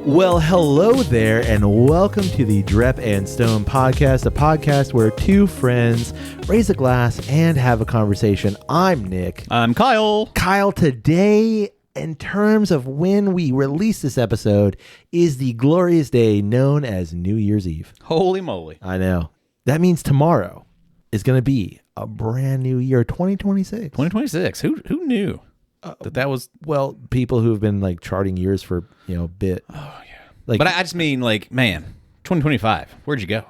Well, hello there, and welcome to the Drep and Stone podcast, a podcast where two friends raise a glass and have a conversation. I'm Nick. I'm Kyle. Kyle, today, in terms of when we release this episode, is the glorious day known as New Year's Eve. Holy moly. I know. That means tomorrow is going to be a brand new year, 2026. 2026. Who knew that was... Well, people who have been like charting years for, a bit. Oh, yeah. Like, but I just mean, like, man, 2025. Where'd you go?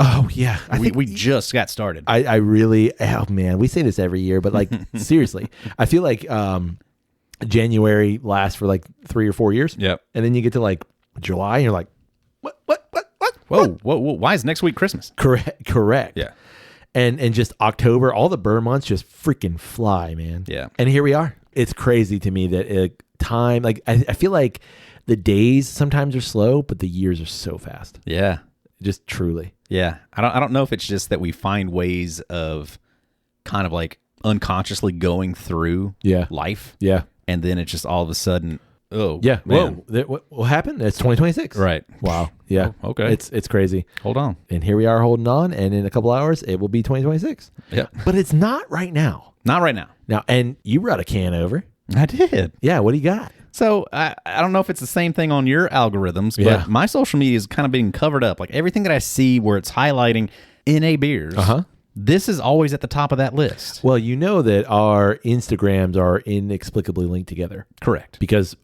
Oh, yeah. We just got started. I really, oh man, we say this every year, but like, seriously, I feel like January lasts for like 3 or 4 years. Yep. And then you get to like July and you're like, what? Whoa. Why is next week Christmas? Correct. Yeah. And just October, all the burn months just freaking fly, man. Yeah. And here we are. It's crazy to me that time, like, I feel like the days sometimes are slow, but the years are so fast. Yeah. Just truly. Yeah. I don't know if it's just that we find ways of kind of like unconsciously going through life. Yeah. And then it's just all of a sudden, oh, yeah. man. Whoa. What happened? It's 2026. Right. Wow. Yeah. Oh, okay. It's crazy. Hold on. And here we are holding on, and in a couple hours, it will be 2026. Yeah. But it's not right now. Not right now. Now, and you brought a can over. I did. Yeah. What do you got? So I don't know if it's the same thing on your algorithms, but Yeah. my social media is kind of being covered up. Like everything that I see where it's highlighting NA beers, this is always at the top of that list. Well, you know that our Instagrams are inexplicably linked together. Correct. Because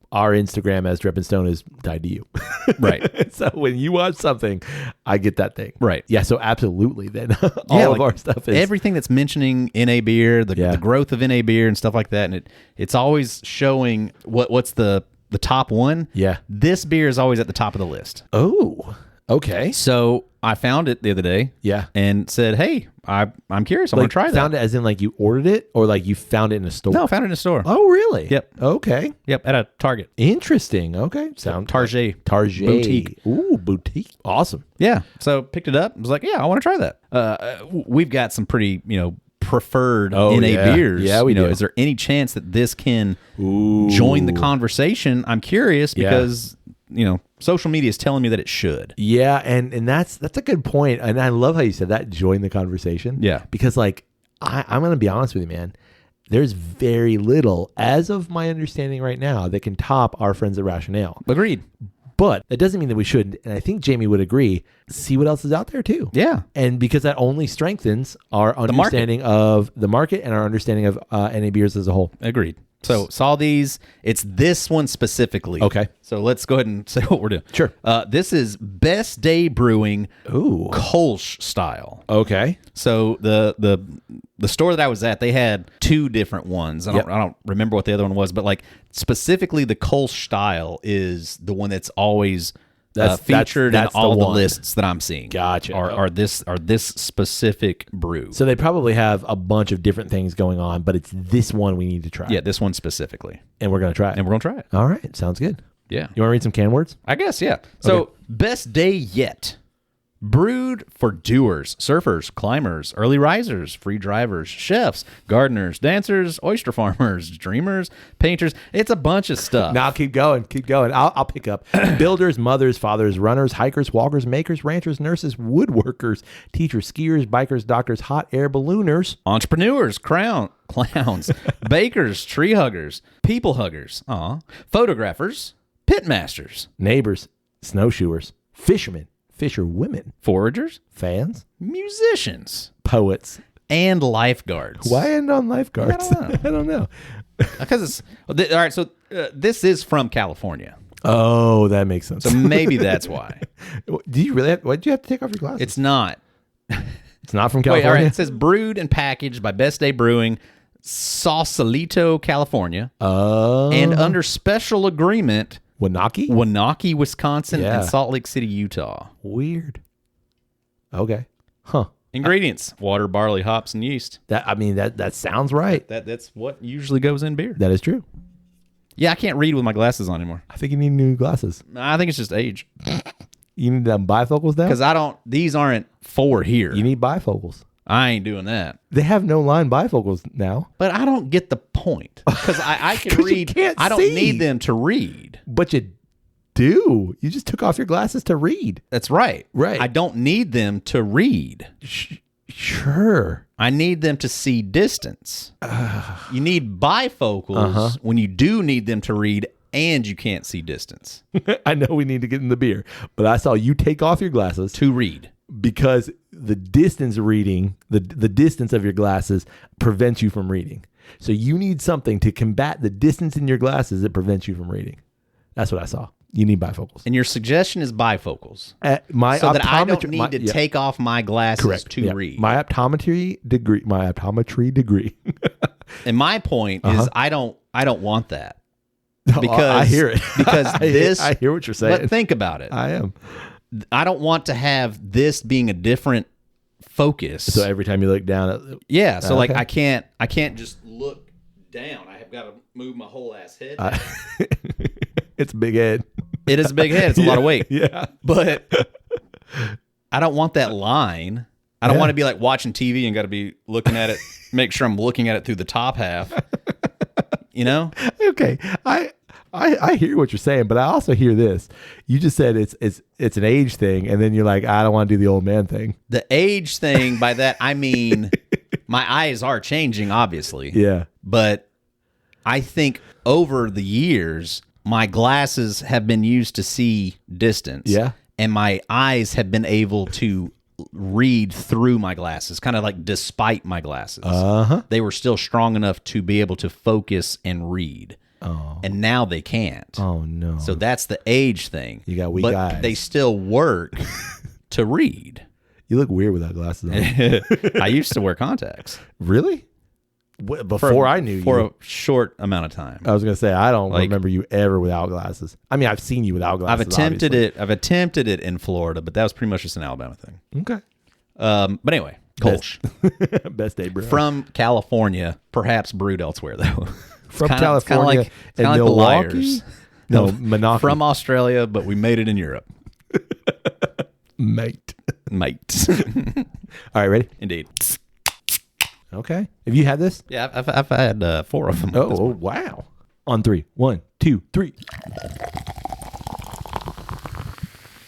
our Instagram as Drep and Stone is tied to you. Right. So when you watch something, I get that thing. Right. Yeah. So absolutely then all of our stuff is. Everything that's mentioning NA beer, the growth of NA beer and stuff like that. And it's always showing what's the top one. Yeah. This beer is always at the top of the list. Oh, okay. So I found it the other day. Yeah. And said, hey, I'm curious. I want to try that. Found it as in like you ordered it or like you found it in a store? No, I found it in a store. Oh, really? Yep. Okay. Yep. At a Target. Interesting. Okay. Target. Boutique. Ooh, boutique. Awesome. Yeah. So picked it up. I was like, yeah, I want to try that. We've got some pretty, preferred NA beers. Yeah, we do. Is there any chance that this can join the conversation? I'm curious because, social media is telling me that it should. Yeah, and that's a good point. And I love how you said that, join the conversation. Yeah. Because like I'm going to be honest with you, man. There's very little, as of my understanding right now, that can top our friends at Rationale. Agreed. But that doesn't mean that we shouldn't, and I think Jamie would agree, see what else is out there too. Yeah. And because that only strengthens our understanding of the market and our understanding of NA beers as a whole. Agreed. So saw these. It's this one specifically. Okay. So let's go ahead and say what we're doing. Sure. This is Best Day Brewing Kolsch Style. Okay. So the store that I was at, they had two different ones. I don't remember what the other one was, but like specifically the Kolsch Style is the one that's always featured in all the lists that I'm seeing. Gotcha. Are this specific brew. So they probably have a bunch of different things going on, but it's this one we need to try. Yeah, this one specifically. And we're going to try it. And we're going to try it. All right. Sounds good. Yeah. You want to read some can words? I guess, yeah. So, Best Day Yet. Brewed for doers, surfers, climbers, early risers, free drivers, chefs, gardeners, dancers, oyster farmers, dreamers, painters. It's a bunch of stuff. Now keep going. I'll pick up. Builders, mothers, fathers, runners, hikers, walkers, makers, ranchers, nurses, woodworkers, teachers, skiers, bikers, doctors, hot air ballooners, entrepreneurs, clowns, bakers, tree huggers, people huggers, photographers, pitmasters, neighbors, snowshoers, fishermen, fisher women, foragers, fans, musicians, poets, and lifeguards. Why end on lifeguards? I don't know. Because all right. So this is from California. Oh, that makes sense. So maybe that's why. Do you really? Why did you have to take off your glasses? It's not. It's not from California. Wait, all right. It says brewed and packaged by Best Day Brewing, Sausalito, California, and under special agreement. Wanaki, Wisconsin, and Salt Lake City, Utah. Weird. Okay. Huh. Ingredients: water, barley, hops, and yeast. That sounds right. That's what usually goes in beer. That is true. Yeah, I can't read with my glasses on anymore. I think you need new glasses. I think it's just age. You need them bifocals now? Because these aren't for here. You need bifocals. I ain't doing that. They have no line bifocals now. But I don't get the point. Because I can read. I don't need them to read. But you do. You just took off your glasses to read. That's right. Right. I don't need them to read. Sure. I need them to see distance. You need bifocals when you do need them to read and you can't see distance. I know we need to get in the beer, but I saw you take off your glasses To read. because the distance reading, the distance of your glasses prevents you from reading. So you need something to combat the distance in your glasses that prevents you from reading. That's what I saw. You need bifocals. And your suggestion is bifocals. My so that I don't optometry- need to yeah, take off my glasses to yeah. read. My optometry degree. And my point is I don't want that. Because I hear it. Because I hear what you're saying. But think about it. I am. I don't want to have this being a different focus. So every time you look down, yeah. So like okay. I can't just look down. I have got to move my whole ass head. it's a big head. It is a big head. It's a lot of weight. Yeah. But I don't want that line. I don't want to be like watching TV and got to be looking at it, make sure I'm looking at it through the top half. You know? Okay. I hear what you're saying, but I also hear this. You just said it's an age thing, and then you're like, I don't want to do the old man thing. The age thing, by that I mean my eyes are changing, obviously. Yeah. But I think over the years, my glasses have been used to see distance. Yeah. And my eyes have been able to read through my glasses, kind of like despite my glasses. They were still strong enough to be able to focus and read. Oh. And now they can't. Oh no. So that's the age thing. You got weak eyes. But they still work to read. You look weird without glasses on. I used to wear contacts. Really? Before I knew for you. a short amount of time. I was going to say, I don't Like- remember you ever without glasses. I mean, I've seen you without glasses. I've attempted it in Florida, but that was pretty much just an Alabama thing. Okay. But anyway, Kolsch. Best day, bro. From California, perhaps brewed elsewhere though. From kinda- California it's and kinda like the Milwaukee? Liars. No, Monaco. From Australia, but we made it in Europe. Mate. Mate. All right, ready? Indeed. Okay. Have you had this? Yeah, I've had 4 of them. Oh, wow. On 3. 1, 2, 3.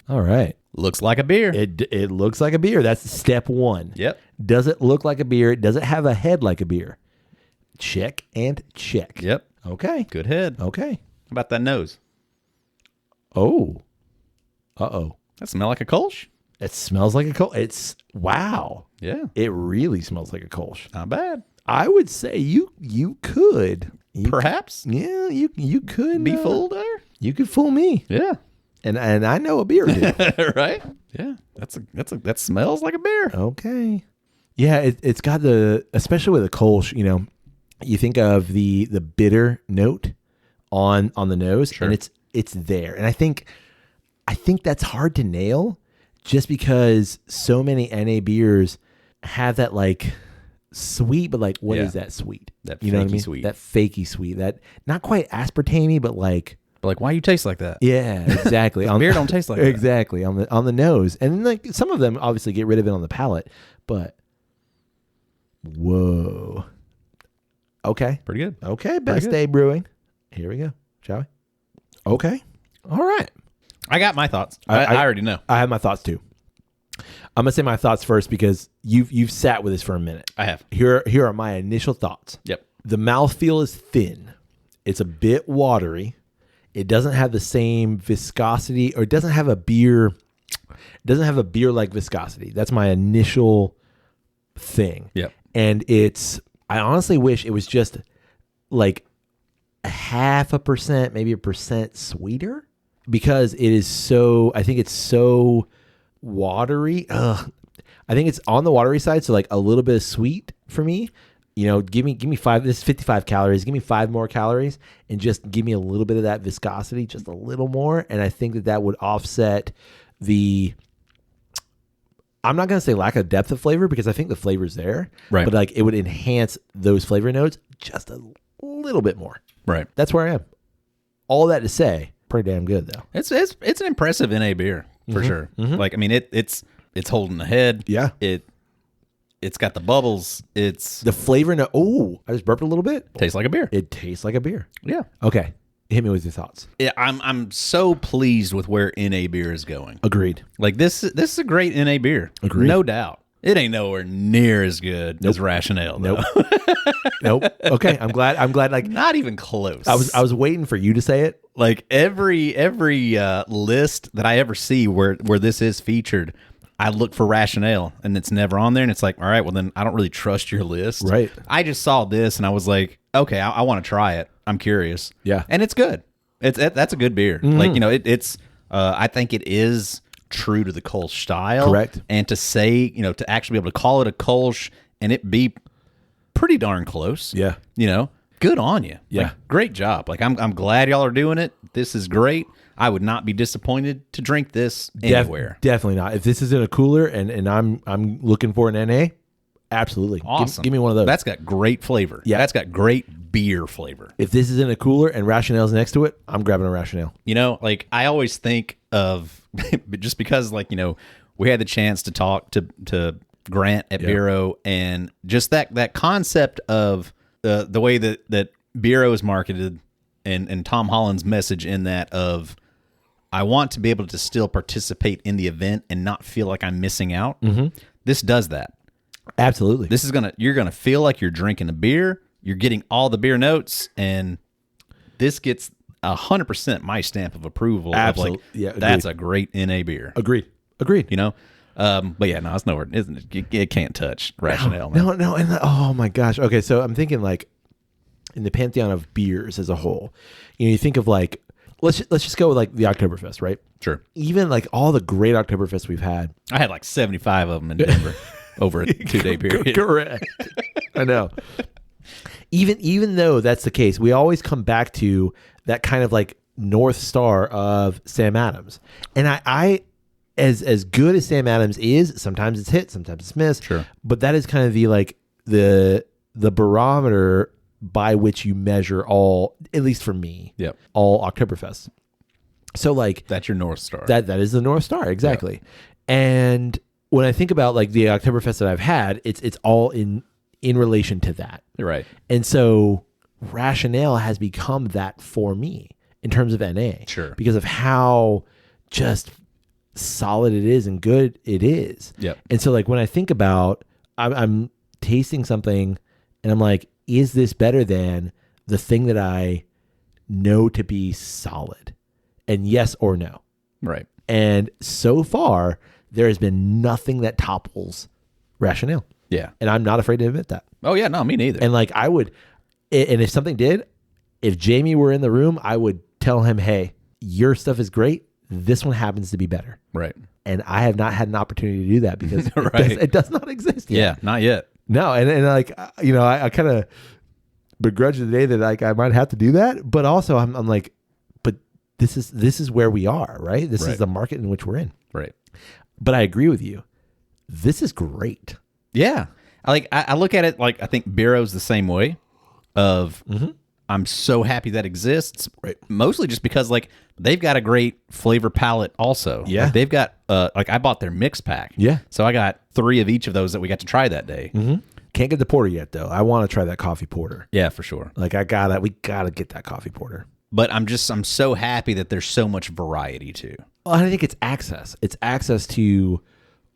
All right. Looks like a beer. It looks like a beer. That's step 1. Yep. Does it look like a beer? Does it have a head like a beer? Check and check. Yep. Okay. Good head. Okay. How about that nose? Oh. Uh-oh. That smell like a Kolsch? It smells like a Kolsch. It's, wow. Yeah. It really smells like a Kolsch. Not bad. I would say you could. Perhaps. Yeah, you could. Be fooled there? You could fool me. Yeah. And I know a beer dude. Right? Yeah. That smells like a beer. Okay. Yeah, it's got especially with a Kolsch, you know, you think of the bitter note on the nose, Sure. and it's there. And I think that's hard to nail just because so many NA beers have that like sweet, but like what is that sweet? That you know what I fakey mean? sweet. That fakey sweet. That not quite aspartame-y, but like Why you taste like that? yeah, exactly. Beer don't taste like that. exactly on the nose, and then like some of them obviously get rid of it on the palate, but whoa, okay, Pretty good. okay, best good. day brewing. Here we go, shall we? Okay, all right. I got my thoughts. I already know. I have my thoughts too. I'm gonna say my thoughts first because you've sat with this for a minute. I have. Here are my initial thoughts. Yep. The mouthfeel is thin. It's a bit watery. It doesn't have the same viscosity, or it doesn't have a beer like viscosity. That's my initial thing. Yep. And I honestly wish it was just like 0.5%, maybe 1% sweeter, because I think it's so watery. Ugh. I think it's on the watery side. So like a little bit of sweet for me, you know, give me 5, this is 55 calories. Give me 5 more calories and just give me a little bit of that viscosity, just a little more. And I think that would offset I'm not going to say lack of depth of flavor, because I think the flavor's there, Right. But like it would enhance those flavor notes just a little bit more. Right. That's where I am. All that to say, pretty damn good though. It's an impressive NA beer for sure. Like I mean it's holding the head. Yeah. It's got the bubbles. It's The flavor note. Oh, I just burped a little bit. tastes like a beer. It tastes like a beer. Yeah. Okay. Hit me with your thoughts. Yeah, I'm so pleased with where NA beer is going. Agreed. Like this is a great NA beer. Agreed. No doubt. It ain't nowhere near as good as Rationale. Though. Nope. Nope. Okay, I'm glad. Like, not even close. I was waiting for you to say it. Like every list that I ever see where this is featured, I look for Rationale, and it's never on there. And it's like, all right, well then I don't really trust your list. Right. I just saw this and I was like, okay, I want to try it. I'm curious. Yeah. And it's good. That's a good beer. Mm-hmm. Like it's. I think it is true to the Kolsch style. Correct. And to say, to actually be able to call it a Kolsch and it be pretty darn close. Yeah. Good on you. Yeah. Like, great job. Like I'm glad y'all are doing it. This is great. I would not be disappointed to drink this anywhere. Definitely not. If this is in a cooler and I'm looking for an NA, absolutely. Awesome. Give me one of those. That's got great flavor. Yeah. That's got great beer flavor. If this is in a cooler and Rationale's next to it, I'm grabbing a Rationale. Like I always think of just because we had the chance to talk to Grant at Bureau, and just that concept of the way that Bureau is marketed and Tom Holland's message in that of I want to be able to still participate in the event and not feel like I'm missing out. Mm-hmm. This does that. Absolutely. This is you're gonna feel like you're drinking a beer. You're getting all the beer notes, and this gets 100% my stamp of approval. Absolutely. Of Yeah, that's a great NA beer. Agreed. But yeah, no, it's nowhere. It can't touch Rationale. No. And oh my gosh. Okay, so I'm thinking like in the pantheon of beers as a whole, you think of like let's just go with like the Oktoberfest, right? Sure. Even like all the great Oktoberfests we've had. I had like 75 of them in Denver over a 2-day period. Correct. I know. Even though that's the case, we always come back to that kind of like North Star of Sam Adams. And I as good as Sam Adams is, sometimes it's hit, sometimes it's missed. Sure. But that is kind of the barometer by which you measure all, at least for me, all Oktoberfests. So like that's your North Star. That is the North Star, exactly. Yep. And when I think about like the Oktoberfest that I've had, it's all in relation to that. Right. And so Rationale has become that for me in terms of NA. Sure. Because of how just solid it is and good it is. Yep. And so like when I think about I'm tasting something and I'm like, is this better than the thing that I know to be solid? And yes or no. Right. And so far, there has been nothing that topples Rationale. Yeah. And I'm not afraid to admit that. Oh, yeah. No, me neither. And like I would, and if something did, if Jamie were in the room, I would tell him, hey, your stuff is great. This one happens to be better. Right. And I have not had an opportunity to do that because right. it does not exist yet. Yeah, not yet. No. And like, I kind of begrudge the day that like I might have to do that. But also I'm like, but this is where we are, right? This is the market in which we're in. Right. But I agree with you. This is great. Yeah. I look at it like I think Bureau's the same way of I'm so happy that exists. Right. Mostly just because like they've got a great flavor palette also. Yeah. Like, they've got I bought their mix pack. Yeah. So I got 3 of each of those that we got to try that day. Mm-hmm. Can't get the porter yet though. I want to try that coffee porter. Yeah, for sure. Like we gotta get that coffee porter. But I'm so happy that there's so much variety too. Well, I think it's access. It's access to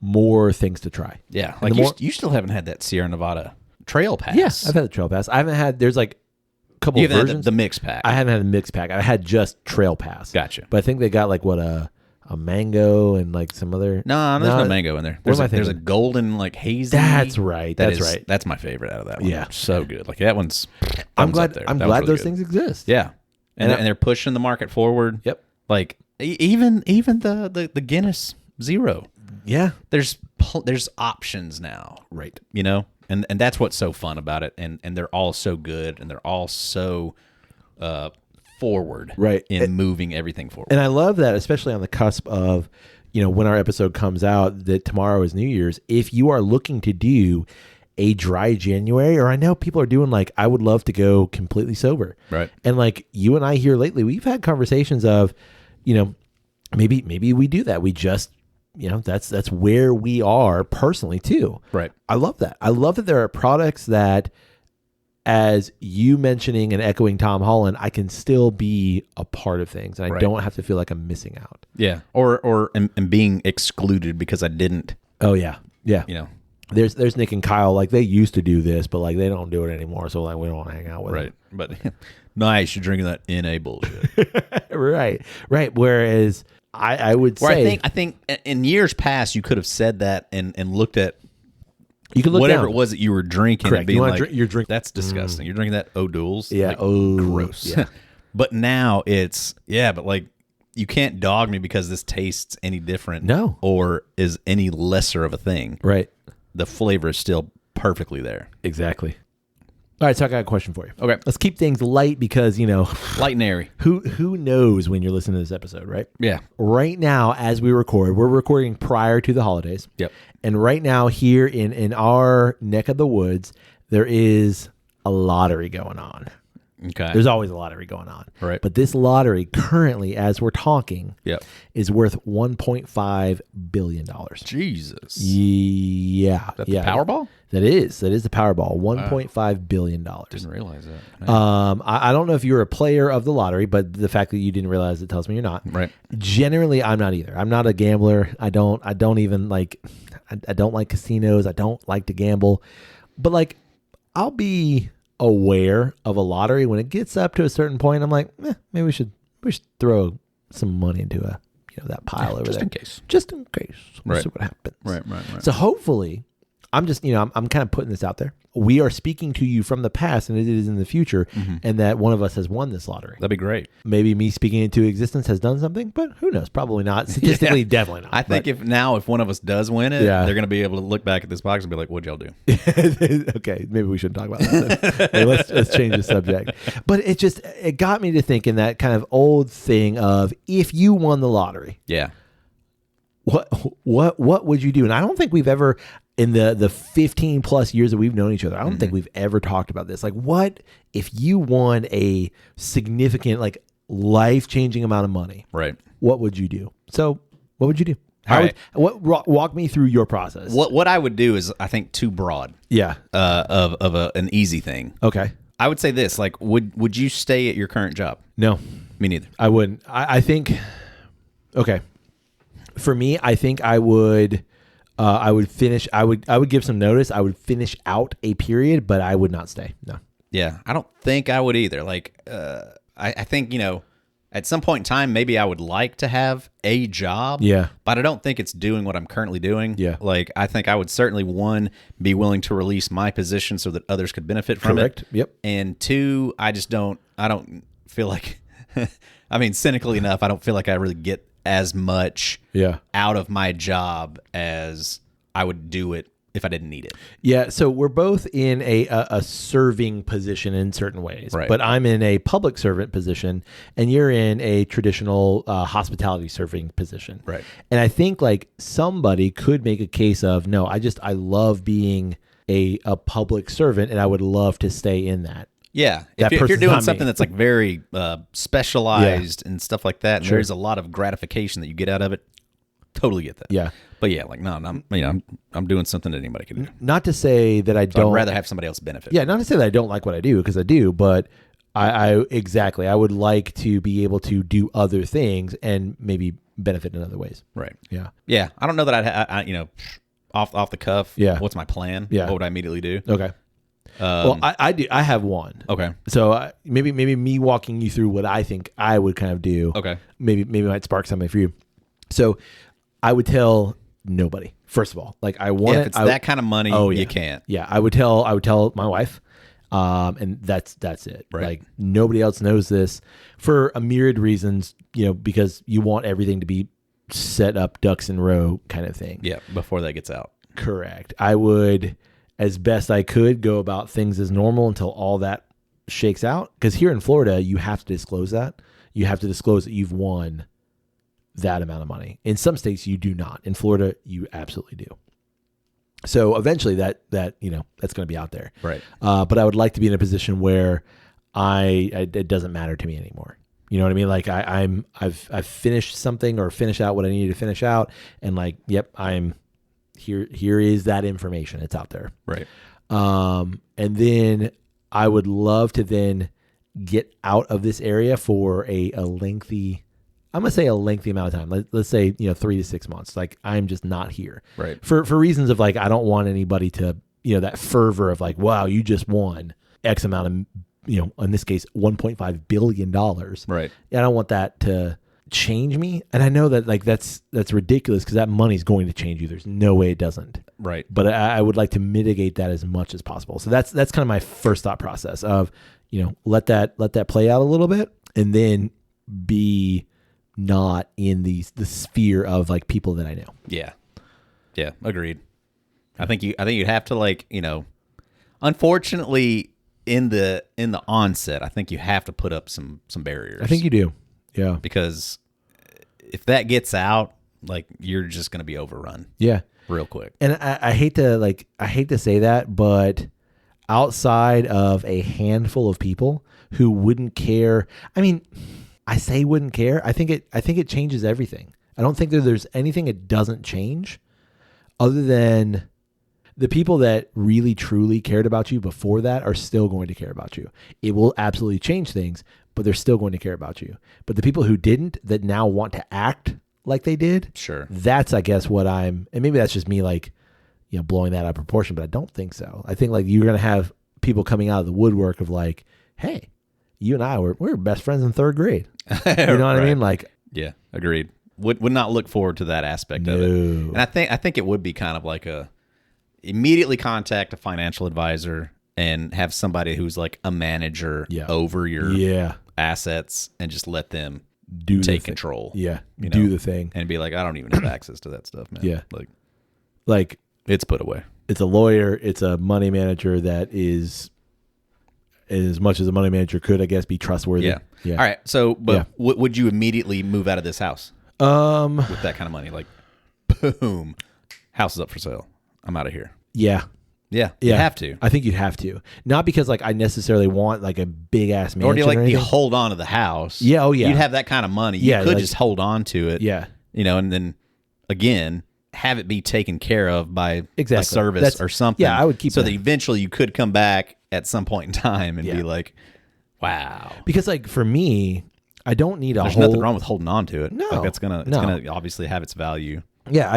more things to try. Yeah. Like you still haven't had that Sierra Nevada Trail Pass. Yes, I've had the Trail Pass. I haven't had, there's like a couple of versions. Had the mix pack. I haven't had a mix pack. I had just Trail Pass. Gotcha. But I think they got like what a mango and like some other. No, there's no mango in there. There's a golden like hazy. That's right. Right. That's my favorite out of that one. Yeah. So good. Like that one's. I'm glad really those good. Things exist. Yeah. And they're pushing the market forward. Yep. Like even the Guinness Zero. Yeah. There's options now. Right. And that's what's so fun about it. And they're all so good and they're all so forward. Right. In moving everything forward. And I love that, especially on the cusp of, when our episode comes out, that tomorrow is New Year's. If you are looking to do a dry January, or I know people are doing like, I would love to go completely sober. Right. And like you and I here lately, we've had conversations of, maybe we do that. We just, that's where we are personally too. Right. I love that. I love that there are products that as you mentioning and echoing Tom Holland, I can still be a part of things, and I don't have to feel like I'm missing out. Yeah, or am being excluded because I didn't. Oh yeah, yeah. You know, there's Nick and Kyle, like they used to do this, but like they don't do it anymore, so like we don't want to hang out with them. But nice, you're drinking that NA bullshit. right. Whereas I would say, I think in years past you could have said that and looked at. You can look whatever down. it was that you were drinking. Correct. And being like, you're drinking. That's disgusting. You're drinking that O'Doul's. Yeah. Like, gross. Yeah. But now it's, but like you can't dog me because this tastes any different. No. Or is any lesser of a thing. Right. The flavor is still perfectly there. Exactly. All right, so I got a question for you. Okay. Let's keep things light because, Light and airy. Who knows when you're listening to this episode, right? Yeah. Right now, as we record, we're recording prior to the holidays. Yep. And right now, here in our neck of the woods, there is a lottery going on. Okay. There's always a lottery going on. Right. But this lottery, currently, as we're talking, is worth $1.5 billion. Jesus. Yeah. Is that the Powerball? That is the Powerball. $1.5 billion. Didn't realize that. I don't know if you're a player of the lottery, but the fact that you didn't realize it tells me you're not. Right. Generally, I'm not either. I'm not a gambler. I don't even like, I don't like casinos. I don't like to gamble. But like, I'll be aware of a lottery when it gets up to a certain point. I'm like, maybe we should throw some money into that pile over just there. Just in case. We'll see what happens. Right. So hopefully, I'm just, I'm kind of putting this out there. We are speaking to you from the past and it is in the future, and that one of us has won this lottery. That'd be great. Maybe me speaking into existence has done something, but who knows? Probably not. Statistically, definitely not. I think if one of us does win it, they're going to be able to look back at this box and be like, what'd y'all do? Okay, maybe we shouldn't talk about that. Hey, let's change the subject. But it got me to thinking that kind of old thing of if you won the lottery. Yeah. What would you do? And I don't think we've ever, in the 15 plus years that we've known each other, I don't think we've ever talked about this. Like, what if you won a significant, like, life-changing amount of money? Right. What would you do? So, what would you do? Walk me through your process. What I would do is, I think, too broad. Yeah. An easy thing. Okay. I would say this: like, would you stay at your current job? No, me neither. I wouldn't. I think. Okay. For me, I think I would. I would finish. I would give some notice. I would finish out a period, but I would not stay. No. Yeah, I don't think I would either. Like, I think at some point in time, maybe I would like to have a job. Yeah. But I don't think it's doing what I'm currently doing. Yeah. Like, I think I would certainly, one, be willing to release my position so that others could benefit from Correct. it. Yep. And two, I don't feel like, I mean, cynically enough, I don't feel like I really get as much out of my job as I would do it if I didn't need it. Yeah, so we're both in a serving position in certain ways, right. But I'm in a public servant position, and you're in a traditional hospitality serving position, right? And I think like somebody could make a case of no, I love being a public servant, and I would love to stay in that. Yeah, if you're doing something that's like very specialized and stuff like that, and there's a lot of gratification that you get out of it. Totally get that. Yeah, but yeah, like no, I'm doing something that anybody can do. Not to say that I don't. I'd rather have somebody else benefit. Yeah, not to say that I don't like what I do because I do, but I exactly I would like to be able to do other things and maybe benefit in other ways. Right. Yeah. Yeah. I don't know that I off the cuff. Yeah. What's my plan? Yeah. What would I immediately do? Okay. Well, I do. I have one. Okay. So maybe me walking you through what I think I would kind of do. Okay. Maybe might spark something for you. So I would tell nobody. First of all, like I want if it's that kind of money, you can't. Yeah, I would tell my wife, and that's it. Right. Like nobody else knows this for a myriad reasons. Because you want everything to be set up, ducks in a row, kind of thing. Yeah. Before that gets out. Correct. I would, as best I could, go about things as normal until all that shakes out. Because here in Florida, you have to disclose that. You have to disclose that you've won that amount of money. In some states, you do not. In Florida, you absolutely do. So eventually, that's going to be out there. Right. But I would like to be in a position where it doesn't matter to me anymore. You know what I mean? Like I've finished something or finished out what I needed to finish out, and like, yep, I'm here. Here is that information. It's out there. Right. And then I would love to then get out of this area for a lengthy, I'm going to say a lengthy amount of time. Let's say, 3 to 6 months. Like I'm just not here. Right. For reasons of like, I don't want anybody to, that fervor of like, wow, you just won X amount of, in this case, $1.5 billion. Right. I don't want that to change me. And I know that like, that's ridiculous because that money's going to change you. There's no way it doesn't. Right. But I would like to mitigate that as much as possible. So that's kind of my first thought process of, let that play out a little bit and then be not in the sphere of like people that I know. Yeah. Yeah. Agreed. I think you'd have to like, unfortunately in the onset, I think you have to put up some barriers. I think you do. Yeah. Because if that gets out, like you're just going to be overrun. Yeah. Real quick. And I hate to say that, but outside of a handful of people who wouldn't care, I mean, I say wouldn't care. I think it changes everything. I don't think that there's anything it doesn't change other than the people that really truly cared about you before that are still going to care about you. It will absolutely change things, but they're still going to care about you. But the people who didn't, that now want to act like they did, sure. That's, I guess, and maybe that's just me like, blowing that out of proportion, but I don't think so. I think like you're going to have people coming out of the woodwork of like, hey, you and I we're best friends in third grade. You know what I mean? Like, yeah, agreed. Would not look forward to that aspect of it. And I think it would be kind of like immediately contact a financial advisor and have somebody who's like a manager over your assets and just let them take control. Yeah. Do the thing. And be like, I don't even have access to that stuff, man. Yeah. Like it's put away. It's a lawyer. It's a money manager that is, as much as a money manager could, I guess, be trustworthy. Yeah. All right. So, but would you immediately move out of this house? With that kind of money, like, boom, house is up for sale. I'm out of here. Yeah. Yeah. You have to. I think you'd have to. Not because like I necessarily want like a big ass mansion. Or do you hold on to the house? Yeah. Oh yeah. You'd have that kind of money. You could just hold on to it. Yeah. And then again, have it be taken care of by a service or something. Yeah, I would keep so that eventually you could come back at some point in time and be like, wow. Because like for me, I don't need There's nothing wrong with holding on to it. No, like it's gonna obviously have its value. Yeah,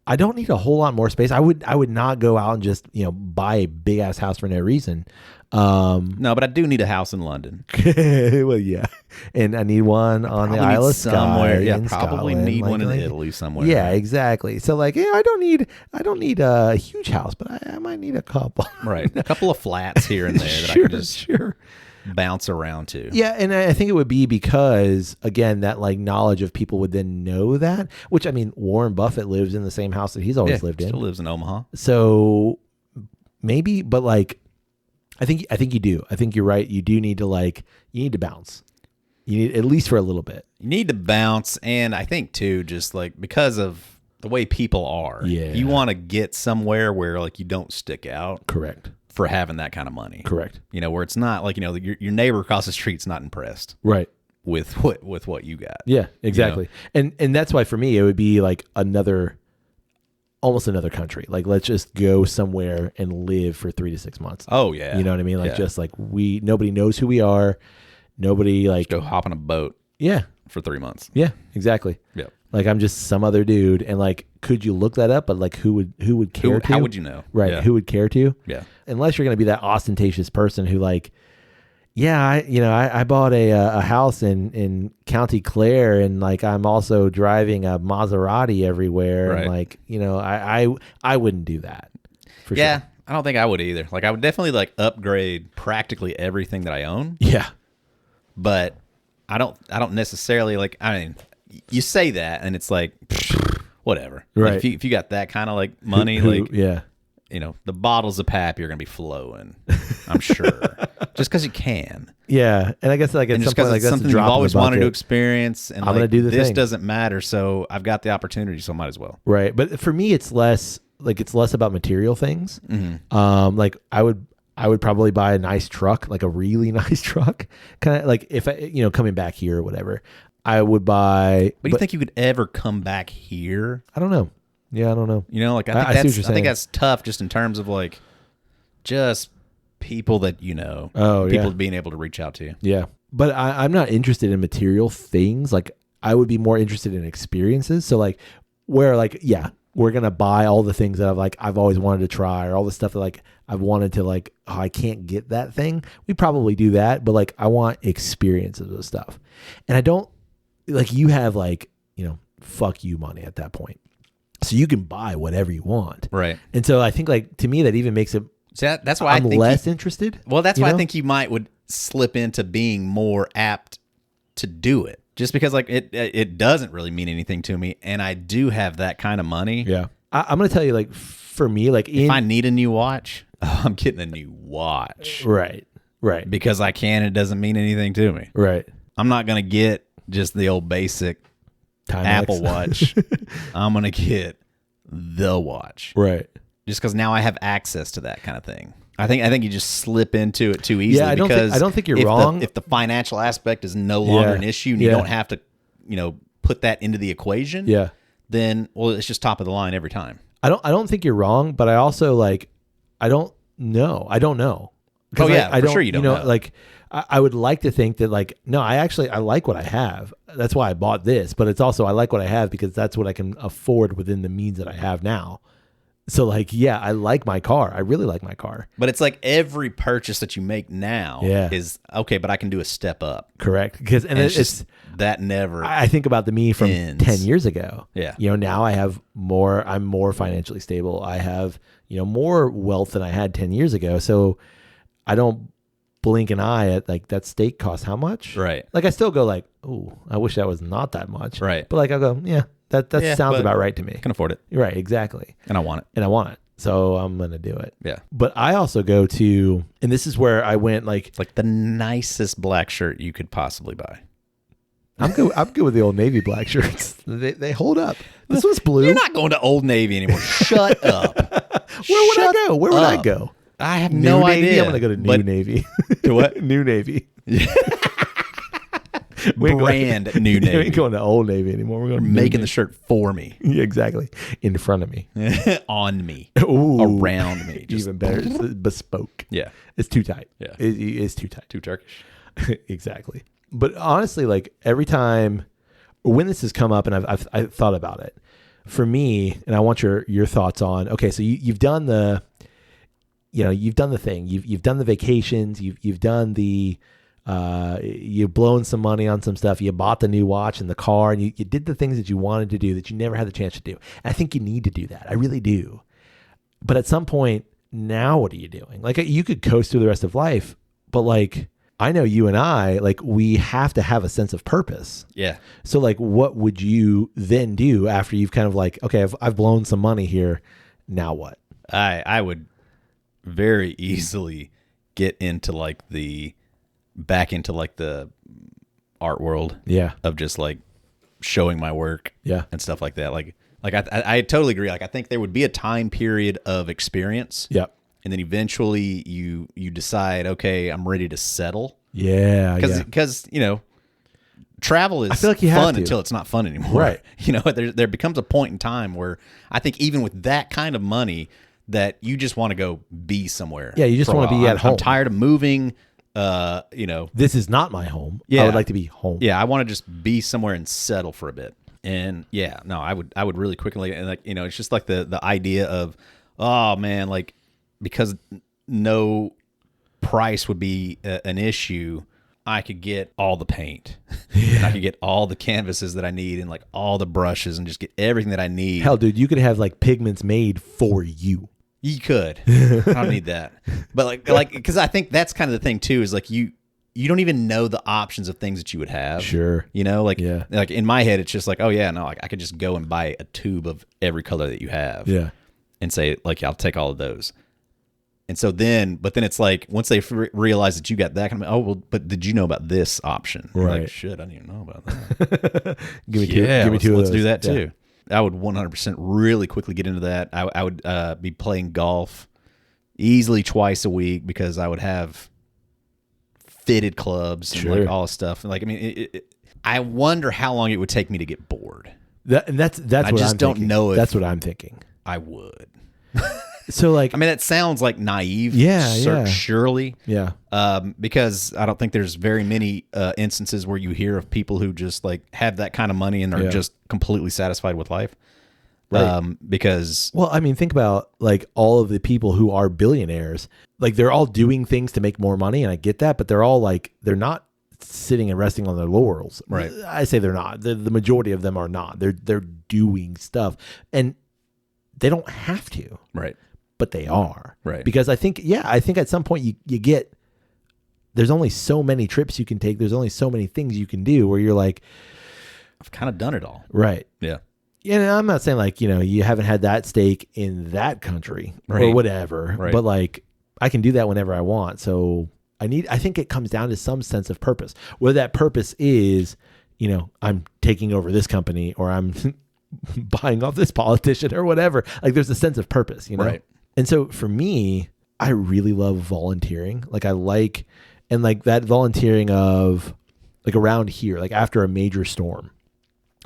I don't need a whole lot more space. I would not go out and just buy a big ass house for no reason. No, but I do need a house in London. Well, yeah, and I need one on the Isle of somewhere. Skye. Yeah, probably need one in Italy somewhere. Yeah, exactly. So like, I don't need a huge house, but I might need a couple. Right, a couple of flats here and there that I can just bounce around to. Yeah, and I think it would be because again that like knowledge of people would then know that. Which I mean, Warren Buffett lives in the same house that he's always lived in. Still lives in Omaha. So maybe, but like. I think you do. I think you're right. You do need to you need to bounce. You need at least for a little bit. You need to bounce, and I think too, just like because of the way people are, you want to get somewhere where like you don't stick out. Correct. For having that kind of money. Correct. Where it's not like your neighbor across the street's not impressed. Right. With what you got. Yeah, exactly. And that's why for me it would be like almost another country. Like, let's just go somewhere and live for 3 to 6 months. Oh yeah. You know what I mean? Like just like nobody knows who we are. Nobody like just go hop on a boat. Yeah. For 3 months. Yeah, exactly. Yeah. Like I'm just some other dude. And like, could you look that up? But like, who would care to? How would you know? Right. Yeah. Who would care to? Yeah. Unless you're going to be that ostentatious person who like, I bought a house in County Clare, and like I'm also driving a Maserati everywhere. Right. And like, I wouldn't do that. For sure. I don't think I would either. Like I would definitely like upgrade practically everything that I own. Yeah. But I don't necessarily like, I mean, you say that and it's like, whatever. Right. Like if you got that kind of like money, the bottles of pap you're going to be flowing, I'm sure. Just because you can. Yeah. And I guess like it's something you've always wanted to experience. And I'm going to do this thing. Doesn't matter. So I've got the opportunity, so I might as well. Right. But for me, it's less about material things. Mm-hmm. Like I would probably buy a nice truck, like a really nice truck. Kind of like if I, coming back here or whatever, I would buy. But you think you could ever come back here? I don't know. Yeah, I don't know. I think that's tough just in terms of like just people that people being able to reach out to. Yeah. But I'm not interested in material things. Like, I would be more interested in experiences. So, like, where, like, yeah, we're going to buy all the things that I've always wanted to try, or all the stuff that, like, I've wanted to, like, oh, I can't get that thing. We probably do that. But, like, I want experiences of stuff. And I don't, like, you have, like, fuck you money at that point. So you can buy whatever you want. Right. And so I think, like, to me, that even makes it, so that's why I'm less interested. Well, that's why I think you would slip into being more apt to do it, just because, like, it doesn't really mean anything to me, and I do have that kind of money. Yeah, I'm gonna tell you, like, for me, like, if I need a new watch, I'm getting a new watch. Right. Because I can. It doesn't mean anything to me. Right. I'm not gonna get just the old basic Apple Watch. I'm gonna get the watch. Right. Just because now I have access to that kind of thing. I think you just slip into it too easily. Yeah, I don't think you're wrong. If the financial aspect is no longer an issue, and you don't have to, put that into the equation. Yeah. Then, well, it's just top of the line every time. I don't think you're wrong, but I also, like, I don't know. Oh yeah, for sure you don't know. Like, I would like to think that, like, no, I like what I have. That's why I bought this. But it's also, I like what I have because that's what I can afford within the means that I have now. So, like, yeah, I like my car. I really like my car. But it's like every purchase that you make now is, okay, but I can do a step up. Correct. Because it's just that never I think about the me from ends. 10 years ago. Yeah. Now I'm more financially stable. I have, more wealth than I had 10 years ago. So I don't blink an eye at, like, that steak costs how much? Right. Like, I still go, like, oh, I wish that was not that much. Right. But, like, I'll go, yeah. That sounds about right to me. I can afford it. Right, exactly. And I want it. So I'm going to do it. Yeah. But I also go to, and this is where I went, like... It's like the nicest black shirt you could possibly buy. I'm good with the Old Navy black shirts. They hold up. This one's blue. You're not going to Old Navy anymore. Shut up. Where would I go? I have New no Navy? idea. I'm going to go to New Navy. To what? New Navy. Brand New Navy. We ain't going to Old Navy anymore. We're going making the shirt for me. Yeah, exactly. In front of me. On me. Ooh. Around me. Just even better. It's bespoke. Yeah. It's too tight. Yeah. It's too tight. Too Turkish. Exactly. But honestly, like, every time when this has come up and I've thought about it, for me, and I want your thoughts on, okay, so you've done the, you've done the thing. You've done the vacations. You've done the, you've blown some money on some stuff. You bought the new watch and the car, and you did the things that you wanted to do that you never had the chance to do. And I think you need to do that. I really do. But at some point, now what are you doing? Like, you could coast through the rest of life, but, like, I know you and I, like, we have to have a sense of purpose. Yeah. So, like, what would you then do after you've kind of, like, okay, I've blown some money here. Now what? I would very easily get into, like, back into, like, the art world. Yeah. Of just, like, showing my work. Yeah. And stuff like that. Like I totally agree. Like, I think there would be a time period of experience. Yep. And then eventually you decide, okay, I'm ready to settle. Yeah. Because travel is I feel like you fun have to. until it's not fun anymore. Right. There becomes a point in time where I think even with that kind of money that you just want to go be somewhere. Yeah, you just want to be at home. I'm tired of moving. This is not my home. Yeah. I would like to be home. Yeah, I want to just be somewhere and settle for a bit. And yeah, no, I would really quickly, and, like, it's just like the idea of, oh man, like, because no price would be an issue, I could get all the paint. Yeah. And I could get all the canvases that I need and, like, all the brushes and just get everything that I need. Hell, dude, you could have, like, pigments made for you. You could. I don't need that. But like, because I think that's kind of the thing too, is like you don't even know the options of things that you would have. Sure. Like, yeah. Like in my head, it's just like, oh yeah, no, I could just go and buy a tube of every color that you have. Yeah. And say, like, I'll take all of those. And so then it's like, once they realize that you got that kind of, oh, well, but did you know about this option? Right. Like, shit, I didn't even know about that. Give me two. Let's do that too. I would 100% really quickly get into that. I would be playing golf easily twice a week because I would have fitted clubs and like all this stuff. And, like, I mean, I wonder how long it would take me to get bored. That's what I just I'm don't thinking. know if that's what I'm thinking. I would. So like, I mean, that sounds like naive. Surely. Yeah. Because I don't think there's very many instances where you hear of people who just like have that kind of money and are just completely satisfied with life. Right. Because well, I mean, think about like all of the people who are billionaires, like they're all doing things to make more money. And I get that, but they're all like, they're not sitting and resting on their laurels. Right. I say they're not. The majority of them are not. They're doing stuff and they don't have to. Right. But they are. Right. Because I think at some point you get, there's only so many trips you can take. There's only so many things you can do where you're like, I've kind of done it all. Right. Yeah. And I'm not saying like, you haven't had that steak in that country or whatever, but like I can do that whenever I want. So I think it comes down to some sense of purpose, whether that purpose is, I'm taking over this company or I'm buying off this politician or whatever. Like there's a sense of purpose, Right. And so for me, I really love volunteering. Like and like that volunteering of like around here, like after a major storm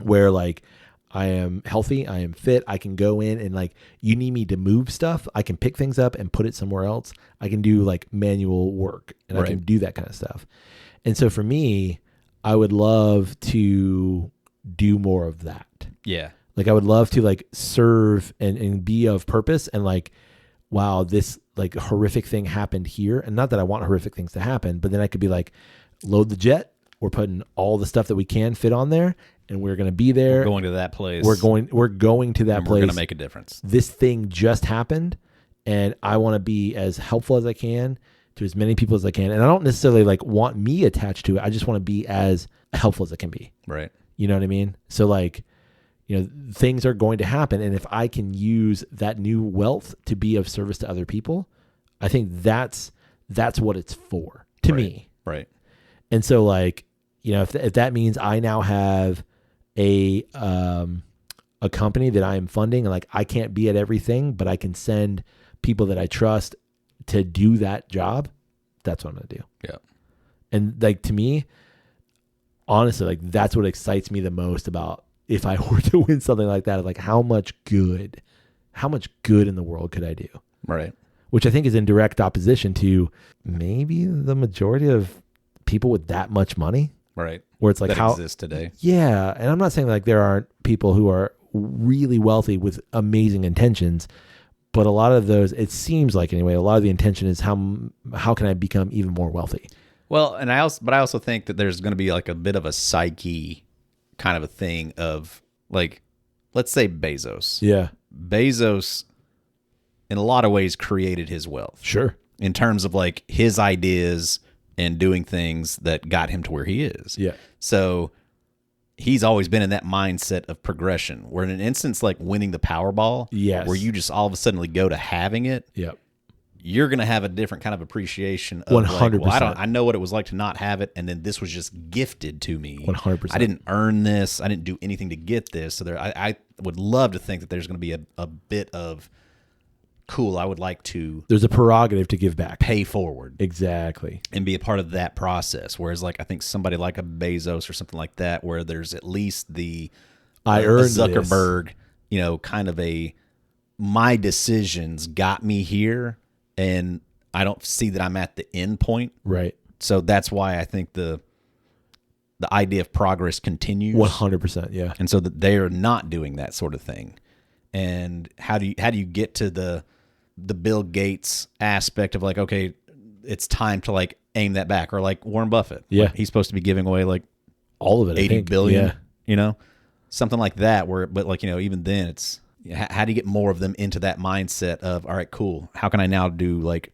where like, I am healthy. I am fit. I can go in and like, you need me to move stuff. I can pick things up and put it somewhere else. I can do like manual work and I can do that kind of stuff. And so for me, I would love to do more of that. Yeah. Like I would love to like serve and be of purpose and like, wow, this like horrific thing happened here. And not that I want horrific things to happen, but then I could be like, load the jet. We're putting all the stuff that we can fit on there. And we're going to be there. We're going to that place. We're going to that place. We're going to make a difference. This thing just happened, and I want to be as helpful as I can to as many people as I can. And I don't necessarily like want me attached to it. I just want to be as helpful as I can be. Right. You know what I mean? So like, things are going to happen, and if I can use that new wealth to be of service to other people, I think that's what it's for to me. Right. And so like, if that means I now have a company that I am funding and like I can't be at everything, but I can send people that I trust to do that job, that's what I'm going to do. Yeah. And like to me, honestly, like that's what excites me the most about if I were to win something like that, like how much good in the world could I do? Right. Which I think is in direct opposition to maybe the majority of people with that much money. Right. Where it's like that how exists today. Yeah. And I'm not saying like there aren't people who are really wealthy with amazing intentions, but a lot of those, it seems like anyway, a lot of the intention is how can I become even more wealthy? Well, and I also think that there's going to be like a bit of a psyche kind of a thing of like, let's say Bezos. Yeah. Bezos in a lot of ways created his wealth. Sure. In terms of like his ideas and doing things that got him to where he is. Yeah. So he's always been in that mindset of progression, where in an instance like winning the Powerball, yes, where you just all of a sudden go to having it, yep, you're going to have a different kind of appreciation of 100%. Like, well, I know what it was like to not have it, and then this was just gifted to me. 100%. I didn't earn this. I didn't do anything to get this. So I would love to think that there's going to be a bit of cool. I would like to. There's a prerogative to give back, pay forward, exactly, and be a part of that process. Whereas, like I think somebody like a Bezos or something like that, where there's at least the Zuckerberg, kind of my decisions got me here, and I don't see that I'm at the end point. Right. So that's why I think the idea of progress continues. 100%. Yeah. And so that they are not doing that sort of thing. And how do you get to the Bill Gates aspect of like, okay, it's time to like aim that back, or like Warren Buffett. Yeah. Like he's supposed to be giving away like all of it, 80 billion, yeah. Something like that but like, even then it's, how do you get more of them into that mindset of, all right, cool. How can I now do like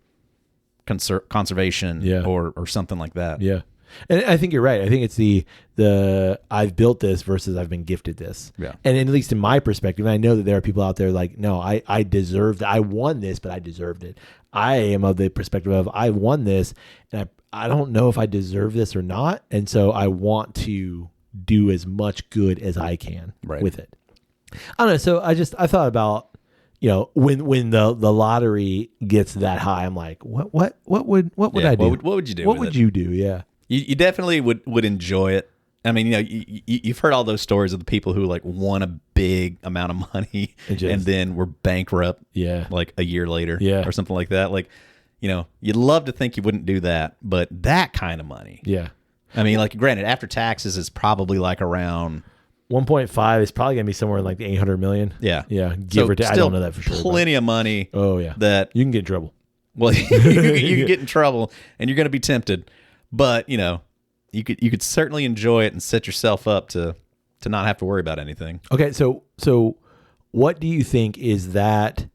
conservation or something like that? Yeah. And I think you're right. I think it's the I've built this versus I've been gifted this. Yeah. And at least in my perspective, and I know that there are people out there like, no, I deserved, I won this, but I deserved it. I am of the perspective of I won this and I don't know if I deserve this or not. And so I want to do as much good as I can with it. I don't know. So I thought about, when the lottery gets that high, I'm like, what would I do? What would you do? What would you do? Yeah. You definitely would enjoy it. I mean, you've heard all those stories of the people who like won a big amount of money and then were bankrupt. Yeah. Like a year later. Yeah. Or something like that. Like, you'd love to think you wouldn't do that, but that kind of money. Yeah. I mean, like, granted, after taxes, it's probably like around 1.5 is probably gonna be somewhere in like the 800 million. Yeah. Yeah. Give or take. I don't know that for sure. Plenty of money. Oh yeah. That you can get in trouble. Well, you can get in trouble and you're going to be tempted, but you could certainly enjoy it and set yourself up to not have to worry about anything. Okay, so what do you think is that?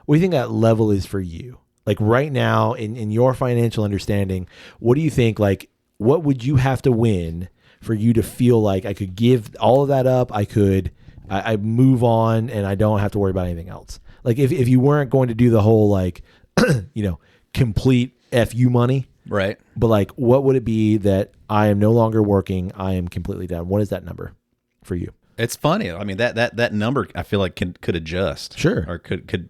What do you think that level is for you? Like right now, in your financial understanding, what do you think? Like, what would you have to win for you to feel like I could give all of that up? I move on and I don't have to worry about anything else. Like if you weren't going to do the whole like, complete FU money. Right. But like, what would it be that I am no longer working? I am completely done. What is that number for you? It's funny. I mean, that number I feel like could adjust. Sure. Or could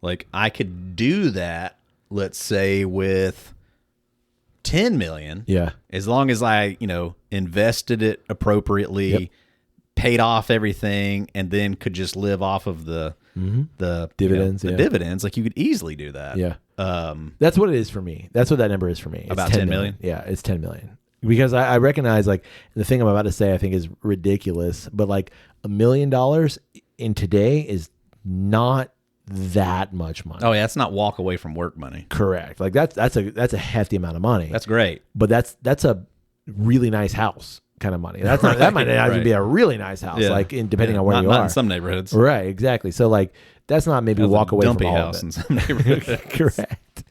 like I could do that, let's say with 10 million. Yeah. As long as I, invested it appropriately, paid off everything, and then could just live off of the dividends. Dividends. Like you could easily do that. Yeah. That's what it is for me. That's what that number is for me. It's about 10 million. Yeah, it's 10 million. Because I recognize like the thing I'm about to say I think is ridiculous, but like $1 million in today is not that much money. Oh yeah, that's not walk away from work money. Correct. Like that's a hefty amount of money. That's great. But that's a really nice house kind of money. That's not, that might not even be a really nice house, like depending on where you are. Not in some neighborhoods. Right, exactly. So like that's not maybe walk away from all house of it. In some neighborhoods. Correct.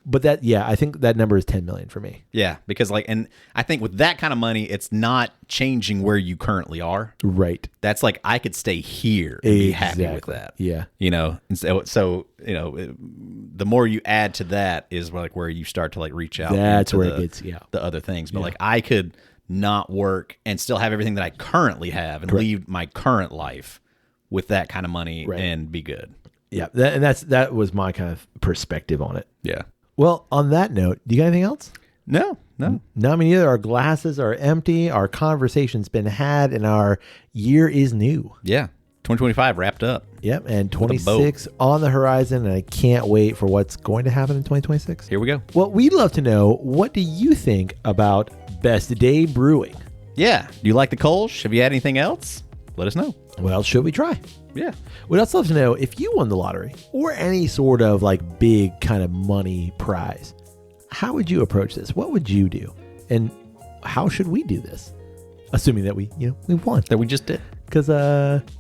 But I think that number is 10 million for me. Yeah, because and I think with that kind of money, it's not changing where you currently are. Right. That's like I could stay here and be happy with that. Yeah. And so the more you add to that is like where you start to like reach out. That's where it gets the other things. But like I could not work and still have everything that I currently have and leave my current life with that kind of money and be good. Yeah, that was my kind of perspective on it. Yeah. Well, on that note, do you got anything else? No. No, I mean, either our glasses are empty, our conversation's been had, and our year is new. Yeah. 2025 wrapped up. Yep, and 26 on the horizon, and I can't wait for what's going to happen in 2026. Here we go. Well, we'd love to know, what do you think about Best Day Brewing? Yeah. Do you like the Kolsch? Have you had anything else? Let us know. What else should we try? Yeah. We'd also love to know if you won the lottery or any sort of like big kind of money prize. How would you approach this? What would you do? And how should we do this? Assuming that we won. That we just did. Because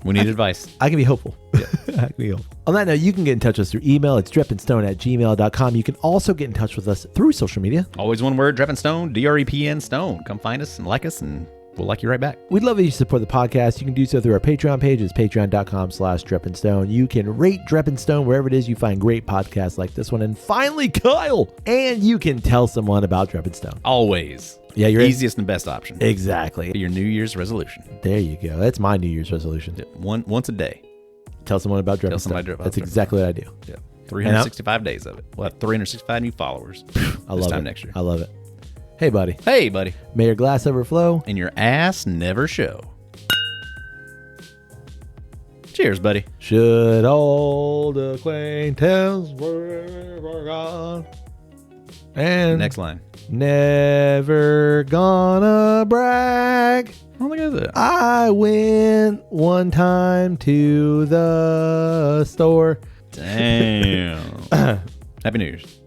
we need advice. I can be hopeful. Yeah. I can be hopeful. On that note, you can get in touch with us through email. It's drepandstone@gmail.com. You can also get in touch with us through social media. Always one word, Drepandstone, DREPN Stone. Come find us and like us, and we'll like you right back. We'd love if you support the podcast. You can do so through our Patreon page. It's patreon.com/drepandstone. You can rate Drep and Stone wherever it is you find great podcasts like this one. And finally, Kyle. And you can tell someone about Drep and Stone. Always. Yeah, your easiest and best option. Exactly. Your New Year's resolution. There you go. That's my New Year's resolution. Yeah, once a day. Tell someone about Drep and Stone. That's exactly what I do. Yeah. 365 days of it. We'll have 365 new followers. I love it. Next year. I love it. Hey, buddy. Hey, buddy. May your glass overflow. And your ass never show. Cheers, buddy. Should old acquaintance were gone. And next line. Never gonna brag. Oh, look at that. I went one time to the store. Damn. Happy New Year's.